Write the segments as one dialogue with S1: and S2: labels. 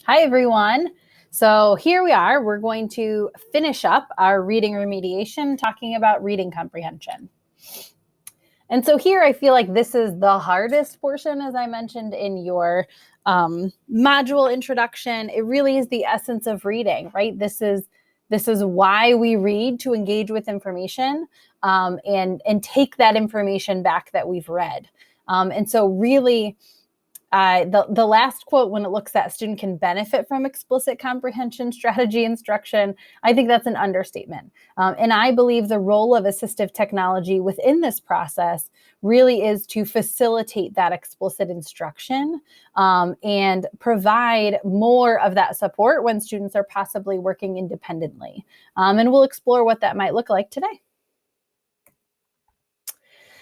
S1: Hi, everyone. So here we are. We're going to finish up our reading remediation, talking about reading comprehension. And so here I feel like this is the hardest portion, as I mentioned in your module introduction. It really is the essence of reading, right? This is why we read, to engage with information and take that information back that we've read. And so really, the last quote, when it looks at student can benefit from explicit comprehension strategy instruction, I think that's an understatement. And I believe the role of assistive technology within this process really is to facilitate that explicit instruction and provide more of that support when students are possibly working independently. And we'll explore what that might look like today.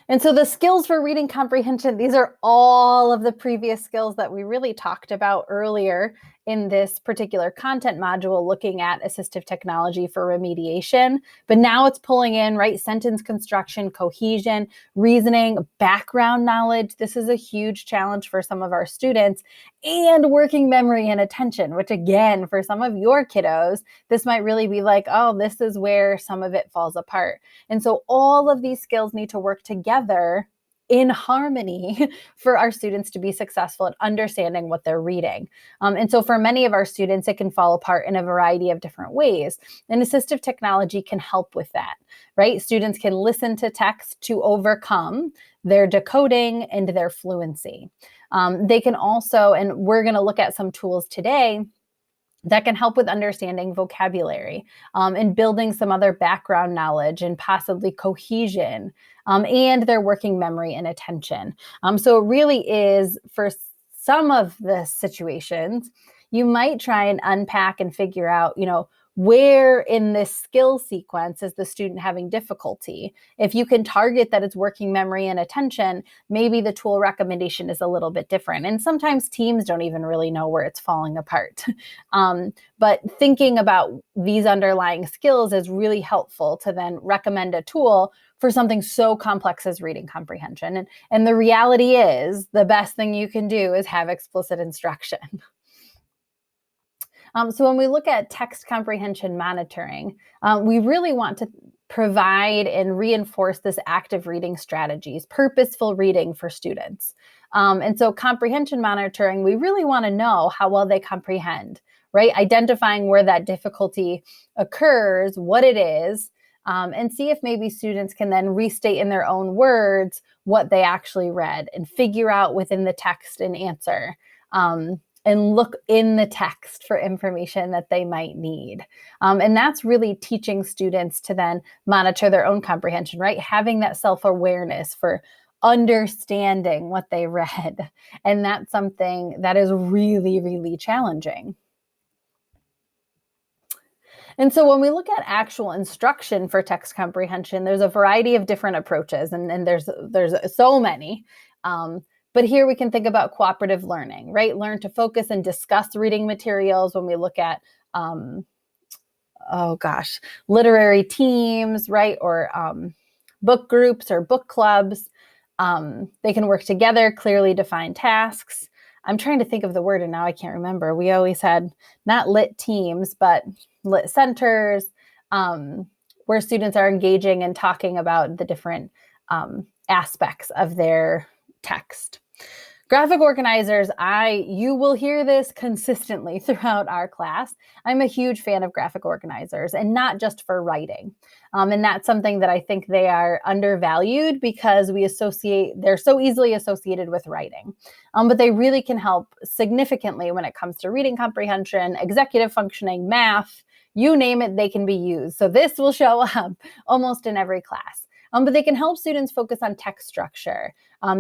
S1: And so the skills for reading comprehension, these are all of the previous skills that we really talked about earlier in this particular content module, looking at assistive technology for remediation. But now it's pulling in, right, sentence construction, cohesion, reasoning, background knowledge. This is a huge challenge for some of our students, and working memory and attention, which again, for some of your kiddos, this might really be like, oh, this is where some of it falls apart. And so all of these skills need to work together in harmony for our students to be successful at understanding what they're reading. And so for many of our students, it can fall apart in a variety of different ways. And assistive technology can help with that, right? Students can listen to text to overcome their decoding and their fluency. They can also, and we're going to look at some tools today that can help with understanding vocabulary and building some other background knowledge and possibly cohesion and their working memory and attention. So it really is, for some of the situations, you might try and unpack and figure out, where in this skill sequence is the student having difficulty. If you can target that it's working memory and attention, maybe the tool recommendation is a little bit different. And sometimes teams don't even really know where it's falling apart. But thinking about these underlying skills is really helpful to then recommend a tool for something so complex as reading comprehension. And the reality is, the best thing you can do is have explicit instruction. So when we look at text comprehension monitoring, we really want to provide and reinforce this active reading strategies, purposeful reading for students. And so comprehension monitoring, we really want to know how well they comprehend, right? Identifying where that difficulty occurs, what it is, and see if maybe students can then restate in their own words what they actually read and figure out within the text an answer. And look in the text for information that they might need. And that's really teaching students to then monitor their own comprehension, right? Having that self-awareness for understanding what they read. And that's something that is really, really challenging. And so when we look at actual instruction for text comprehension, there's a variety of different approaches, and there's so many. But here we can think about cooperative learning, right? Learn to focus and discuss reading materials when we look at, literary teams, right? Or book groups or book clubs. They can work together, clearly define tasks. I'm trying to think of the word and now I can't remember. We always had not lit teams, but lit centers, where students are engaging and talking about the different aspects of their text. Graphic organizers, you will hear this consistently throughout our class. I'm a huge fan of graphic organizers, and not just for writing. And that's something that I think they are undervalued because they're so easily associated with writing. But they really can help significantly when it comes to reading comprehension, executive functioning, math, you name it, they can be used. So this will show up almost in every class. But they can help students focus on text structure.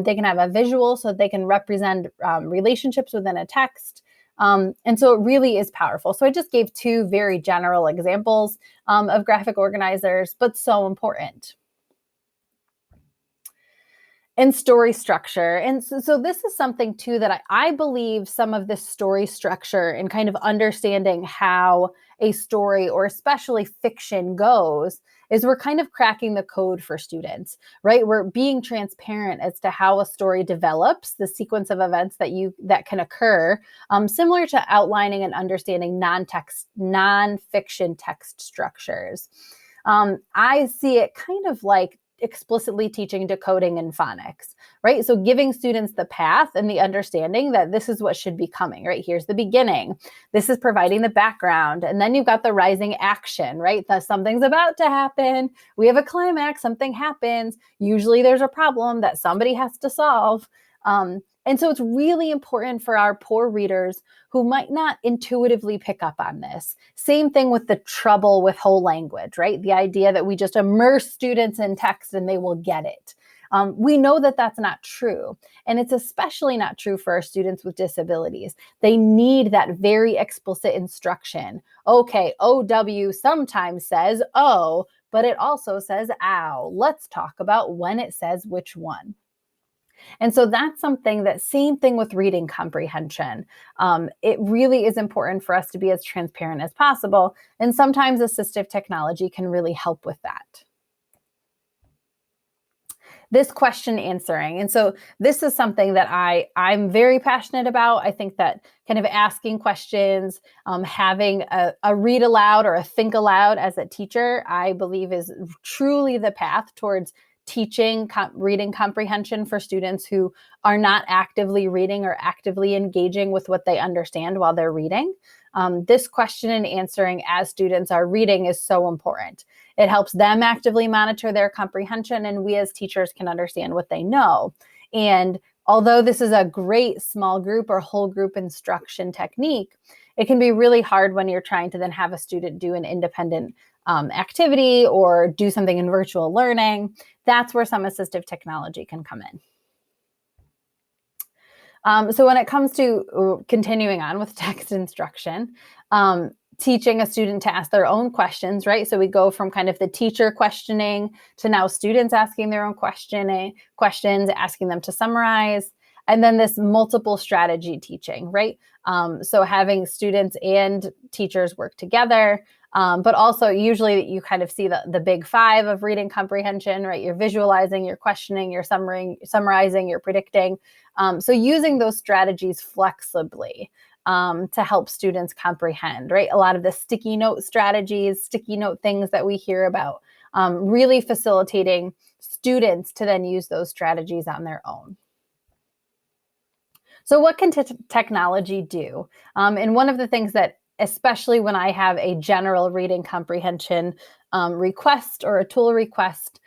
S1: They can have a visual so they can represent relationships within a text. And so it really is powerful. So I just gave two very general examples of graphic organizers, but so important. And story structure. And so this is something too that I believe some of this story structure and kind of understanding how a story or especially fiction goes is we're kind of cracking the code for students, right? We're being transparent as to how a story develops, the sequence of events that can occur, similar to outlining and understanding nonfiction text structures. I see it kind of like explicitly teaching decoding and phonics, right? So giving students the path and the understanding that this is what should be coming, right? Here's the beginning. This is providing the background. And then you've got the rising action, right? That something's about to happen. We have a climax, something happens. Usually there's a problem that somebody has to solve. And so it's really important for our poor readers who might not intuitively pick up on this. Same thing with the trouble with whole language, right? The idea that we just immerse students in text and they will get it. We know that that's not true. And it's especially not true for our students with disabilities. They need that very explicit instruction. Okay, OW sometimes says oh, but it also says ow. Let's talk about when it says which one. And so that's something that same thing with reading comprehension. It really is important for us to be as transparent as possible. And sometimes assistive technology can really help with that. This question answering. And so this is something that I'm very passionate about. I think that kind of asking questions, having a read aloud or a think aloud as a teacher, I believe is truly the path towards teaching reading comprehension for students who are not actively reading or actively engaging with what they understand while they're reading. This question and answering as students are reading is so important. It helps them actively monitor their comprehension, and we as teachers can understand what they know. And although this is a great small group or whole group instruction technique, it can be really hard when you're trying to then have a student do an independent activity or do something in virtual learning. That's where some assistive technology can come in. So when it comes to continuing on with text instruction, teaching a student to ask their own questions, right? So we go from kind of the teacher questioning to now students asking their own questions, asking them to summarize, and then this multiple strategy teaching, right? So having students and teachers work together, but also usually you kind of see the big five of reading comprehension, right? You're visualizing, you're questioning, you're summarizing, you're predicting. So using those strategies flexibly to help students comprehend, right? A lot of the sticky note strategies, sticky note things that we hear about, really facilitating students to then use those strategies on their own. So what can technology do? And one of the things that, especially when I have a general reading comprehension request or a tool request,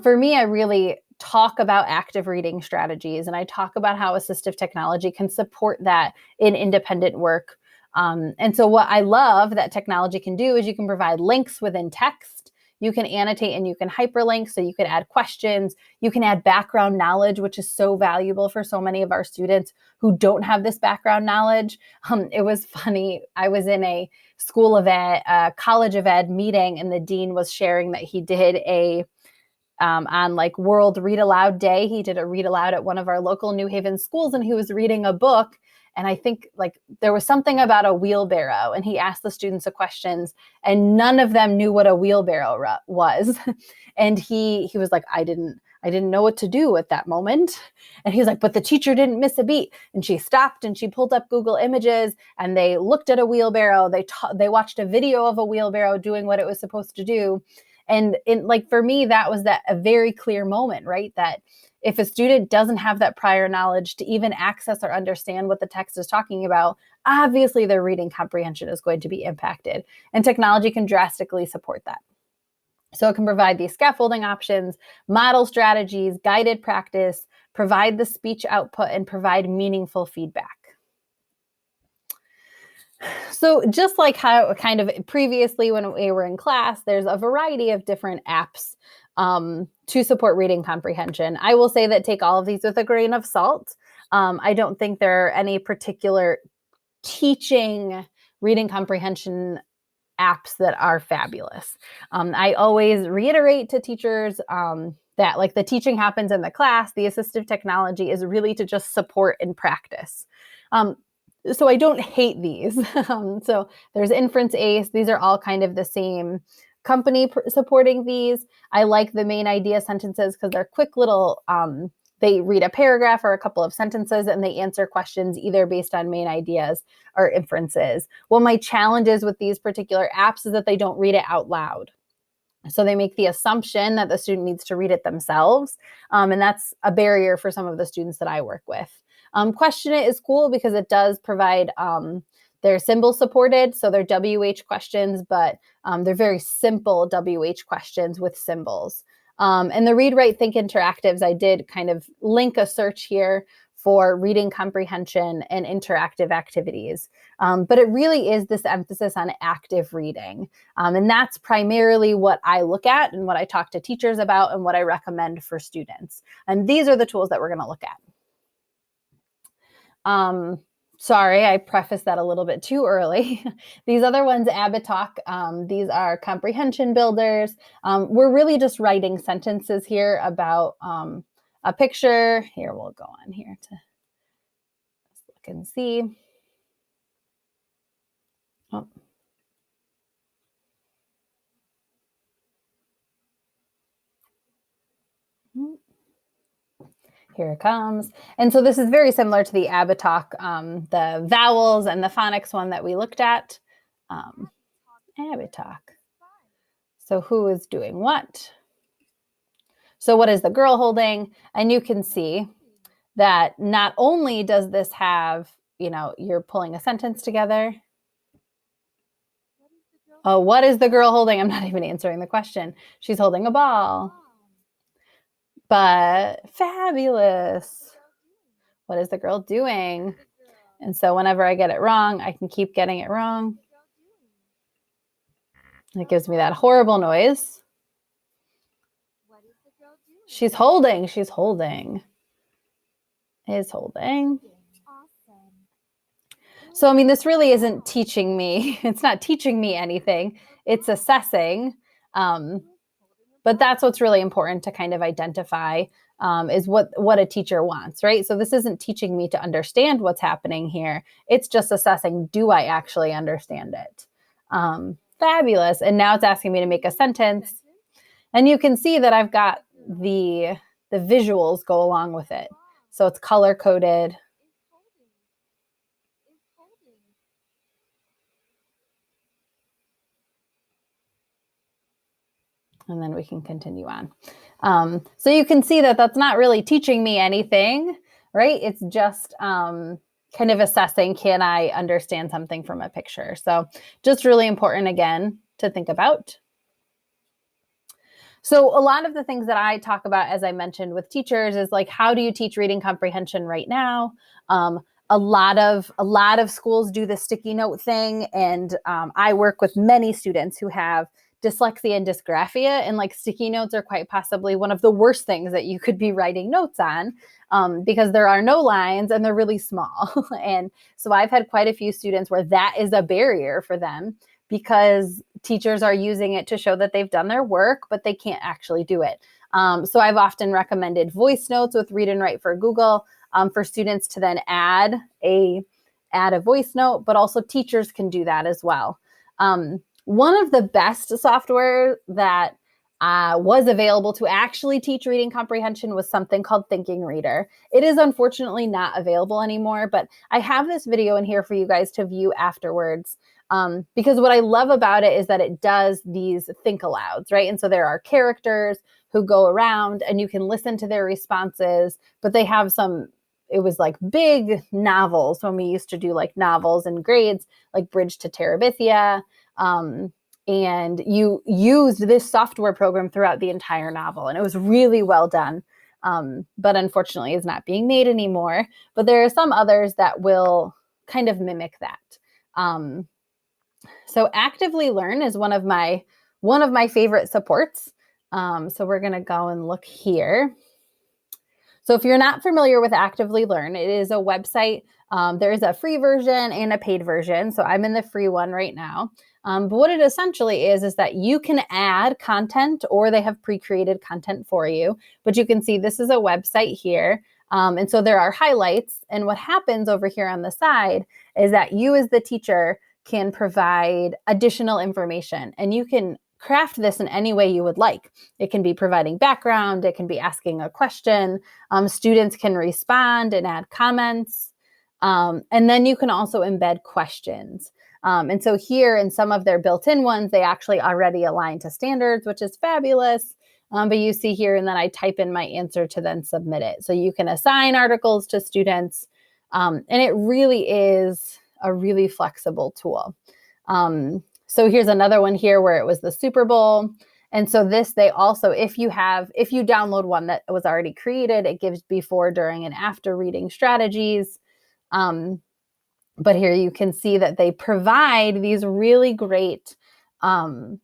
S1: for me, I really talk about active reading strategies, and I talk about how assistive technology can support that in independent work. And so what I love that technology can do is you can provide links within text. You can annotate and you can hyperlink, so you can add questions. You can add background knowledge, which is so valuable for so many of our students who don't have this background knowledge. It was funny. I was in a school of ed, college of ed meeting, and the dean was sharing that he did on like World Read Aloud Day, he did a read aloud at one of our local New Haven schools, and he was reading a book. And I think like there was something about a wheelbarrow, and he asked the students the questions, and none of them knew what a wheelbarrow was. And he was like, I didn't know what to do at that moment. And he was like, but the teacher didn't miss a beat. And she stopped and she pulled up Google Images, and they looked at a wheelbarrow. They watched a video of a wheelbarrow doing what it was supposed to do. And like for me, that was a very clear moment, right? That if a student doesn't have that prior knowledge to even access or understand what the text is talking about, obviously their reading comprehension is going to be impacted. And technology can drastically support that. So it can provide these scaffolding options, model strategies, guided practice, provide the speech output, and provide meaningful feedback. So just like how kind of previously when we were in class, there's a variety of different apps to support reading comprehension. I will say that take all of these with a grain of salt. I don't think there are any particular teaching reading comprehension apps that are fabulous. I always reiterate to teachers that like the teaching happens in the class, the assistive technology is really to just support and practice. So I don't hate these. So there's Inference Ace. These are all kind of the same company supporting these. I like the main idea sentences because they're quick little, they read a paragraph or a couple of sentences and they answer questions either based on main ideas or inferences. Well, my challenges with these particular apps is that they don't read it out loud. So they make the assumption that the student needs to read it themselves. And that's a barrier for some of the students that I work with. Question It is cool because it does provide, they're symbol supported. So they're WH questions, but they're very simple WH questions with symbols. And the Read, Write, Think interactives, I did kind of link a search here for reading comprehension and interactive activities. But it really is this emphasis on active reading. And that's primarily what I look at and what I talk to teachers about and what I recommend for students. And these are the tools that we're going to look at. Sorry, I prefaced that a little bit too early. These other ones, Abitalk, these are Comprehension Builders. We're really just writing sentences here about a picture. Here, we'll go on here to look and see. Oh. Here it comes. And so this is very similar to the Abitalk, the vowels and the phonics one that we looked at. Abitalk. So who is doing what? So what is the girl holding? And you can see that not only does this have, you know, you're pulling a sentence together. Oh, what is the girl holding? I'm not even answering the question. She's holding a ball. But fabulous. What is the girl doing? And so whenever I get it wrong, I can keep getting it wrong. It gives me that horrible noise. She's holding. She's holding. Is holding. So, I mean, this really isn't teaching me. It's not teaching me anything. It's assessing. But that's what's really important to kind of identify is what a teacher wants, right? So this isn't teaching me to understand what's happening here. It's just assessing, do I actually understand it? Fabulous. And now it's asking me to make a sentence. And you can see that I've got the visuals go along with it. So it's color coded. And then we can continue on. So you can see that that's not really teaching me anything, right? It's just kind of assessing, can I understand something from a picture? So just really important, again, to think about. So a lot of the things that I talk about, as I mentioned with teachers, is like, how do you teach reading comprehension right now? A lot of schools do the sticky note thing. And I work with many students who have dyslexia and dysgraphia, and like sticky notes are quite possibly one of the worst things that you could be writing notes on because there are no lines and they're really small. And so I've had quite a few students where that is a barrier for them because teachers are using it to show that they've done their work, but they can't actually do it. So I've often recommended voice notes with Read and Write for Google for students to then add a voice note, but also teachers can do that as well. One of the best software that was available to actually teach reading comprehension was something called Thinking Reader. It is unfortunately not available anymore, but I have this video in here for you guys to view afterwards. Because what I love about it is that it does these think alouds, right? And so there are characters who go around and you can listen to their responses, but they have it was like big novels when we used to do like novels and grades, like Bridge to Terabithia. And you used this software program throughout the entire novel, and it was really well done. But unfortunately is not being made anymore. But there are some others that will kind of mimic that. So Actively Learn is one of my favorite supports. So we're going to go and look here. So if you're not familiar with Actively Learn, it is a website There is a free version and a paid version. So I'm in the free one right now. But what it essentially is that you can add content, or they have pre-created content for you. But you can see this is a website here. And so there are highlights. And what happens over here on the side is that you as the teacher can provide additional information, and you can craft this in any way you would like. It can be providing background. It can be asking a question. Students can respond and add comments. And then you can also embed questions. And so here in some of their built-in ones, they actually already align to standards, which is fabulous. But you see here, and then I type in my answer to then submit it. So you can assign articles to students. And it really is a really flexible tool. So here's another one here where it was the Super Bowl. And so this, they also, if you download one that was already created, it gives before, during, and after reading strategies. But here you can see that they provide these really great point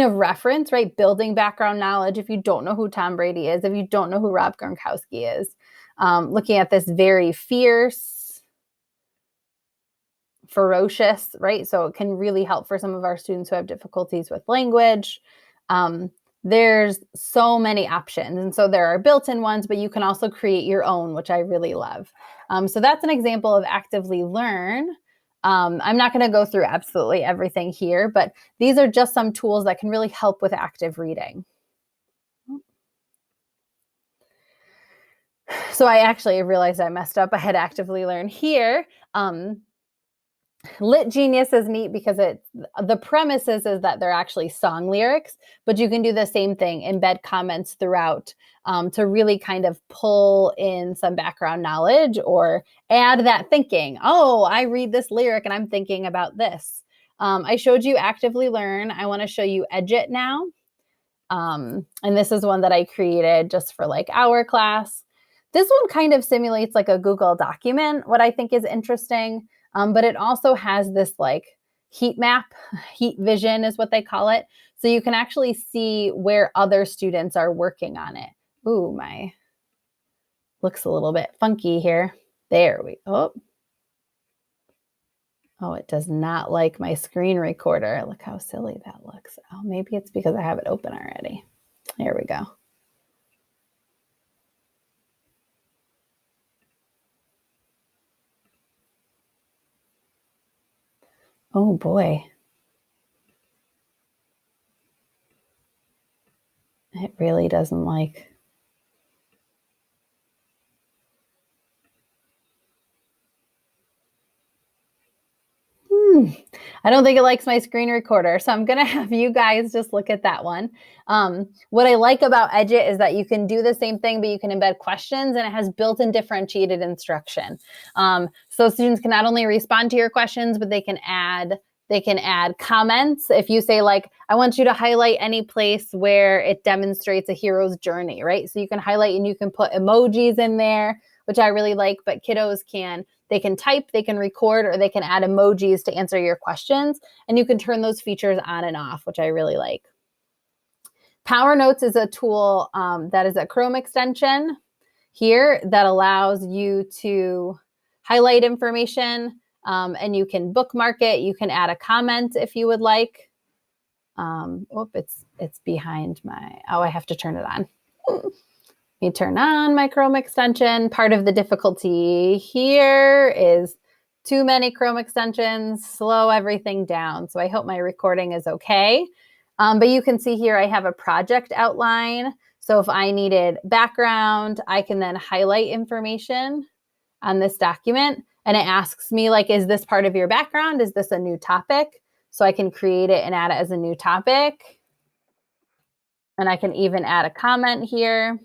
S1: of reference, right? Building background knowledge. If you don't know who Tom Brady is, if you don't know who Rob Gronkowski is, looking at this very fierce, ferocious, right? So it can really help for some of our students who have difficulties with language. There's so many options. And so there are built-in ones, but you can also create your own, which I really love. So that's an example of Actively Learn. I'm not going to go through absolutely everything here, but these are just some tools that can really help with active reading. So I actually realized I messed up. I had Actively Learn here. Lit Genius is neat because the premise is that they're actually song lyrics, but you can do the same thing, embed comments throughout to really kind of pull in some background knowledge or add that thinking. Oh, I read this lyric and I'm thinking about this. I showed you Actively Learn. I want to show you Edit now. And this is one that I created just for like our class. This one kind of simulates like a Google document, what I think is interesting. But it also has this like heat map, heat vision is what they call it. So you can actually see where other students are working on it. Ooh, my looks a little bit funky here. There we go. Oh, it does not like my screen recorder. Look how silly that looks. Oh, maybe it's because I have it open already. There we go. Oh boy. It really doesn't like. I don't think it likes my screen recorder. So I'm going to have you guys just look at that one. What I like about Edit is that you can do the same thing, but you can embed questions, and it has built-in differentiated instruction. So students can not only respond to your questions, but they can add comments. If you say like, I want you to highlight any place where it demonstrates a hero's journey, right? So you can highlight and you can put emojis in there, which I really like, but kiddos they can type, they can record, or they can add emojis to answer your questions. And you can turn those features on and off, which I really like. Power Notes is a tool that is a Chrome extension here that allows you to highlight information, and you can bookmark it. You can add a comment if you would like. It's behind my, I have to turn it on. Let me turn on my Chrome extension. Part of the difficulty here is too many Chrome extensions slow everything down. So I hope my recording is okay. But you can see here I have a project outline. So if I needed background, I can then highlight information on this document. And it asks me like, is this part of your background? Is this a new topic? So I can create it and add it as a new topic. And I can even add a comment here.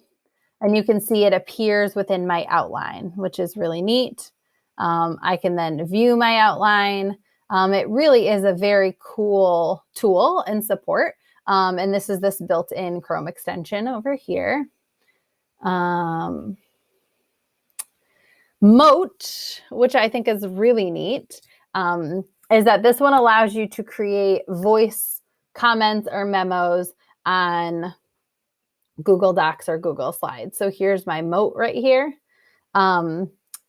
S1: And you can see it appears within my outline, which is really neat. I can then view my outline. It really is a very cool tool and support. And this is this built-in Chrome extension over here. Moat, which I think is really neat, is that this one allows you to create voice comments or memos on Google Docs or Google Slides. So here's my Moat right here.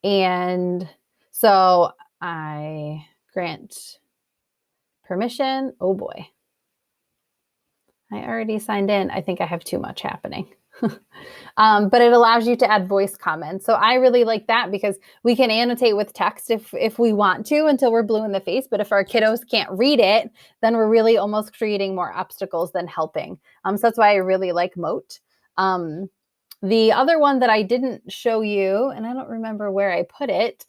S1: And so I grant permission. Oh boy. I already signed in. I think I have too much happening. But it allows you to add voice comments. So I really like that because we can annotate with text if we want to until we're blue in the face. But if our kiddos can't read it, then we're really almost creating more obstacles than helping. So that's why I really like Mote. The other one that I didn't show you, and I don't remember where I put it,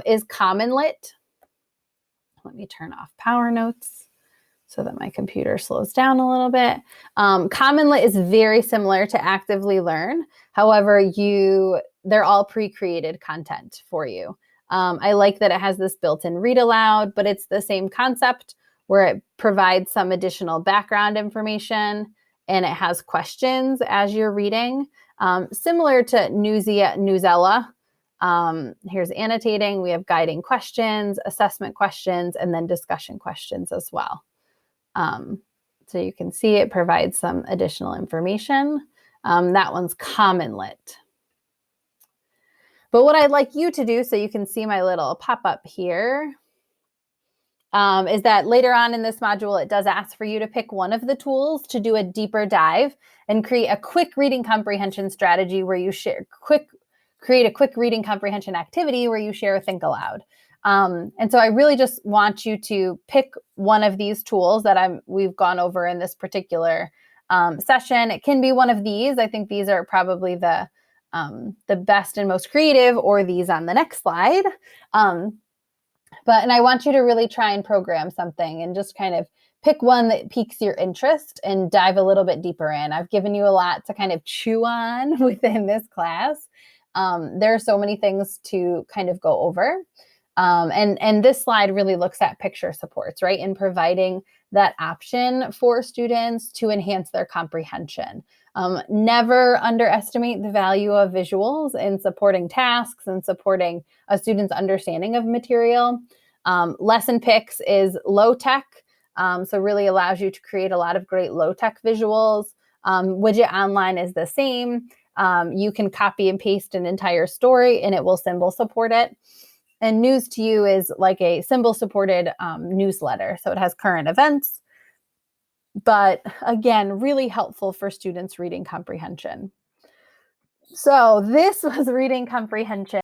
S1: is CommonLit. Let me turn off Power Notes so that my computer slows down a little bit. CommonLit is very similar to Actively Learn. However, they're all pre-created content for you. I like that it has this built-in read aloud, but it's the same concept where it provides some additional background information and it has questions as you're reading. Similar to Newsella. Here's annotating. We have guiding questions, assessment questions, and then discussion questions as well. So you can see it provides some additional information. That one's CommonLit. But what I'd like you to do, so you can see my little pop-up here, is that later on in this module, it does ask for you to pick one of the tools to do a deeper dive and create a quick reading comprehension strategy where you create a quick reading comprehension activity where you share a think aloud. And so I really just want you to pick one of these tools that we've gone over in this particular session. It can be one of these. I think these are probably the best and most creative, or these on the next slide. And I want you to really try and program something and just kind of pick one that piques your interest and dive a little bit deeper in. I've given you a lot to kind of chew on within this class. There are so many things to kind of go over. And this slide really looks at picture supports, right? And providing that option for students to enhance their comprehension. Never underestimate the value of visuals in supporting tasks and supporting a student's understanding of material. Lesson Picks is low tech, so really allows you to create a lot of great low tech visuals. Widget Online is the same. You can copy and paste an entire story and it will symbol support it. And News to You is like a symbol supported newsletter. So it has current events, but again, really helpful for students' reading comprehension. So this was reading comprehension.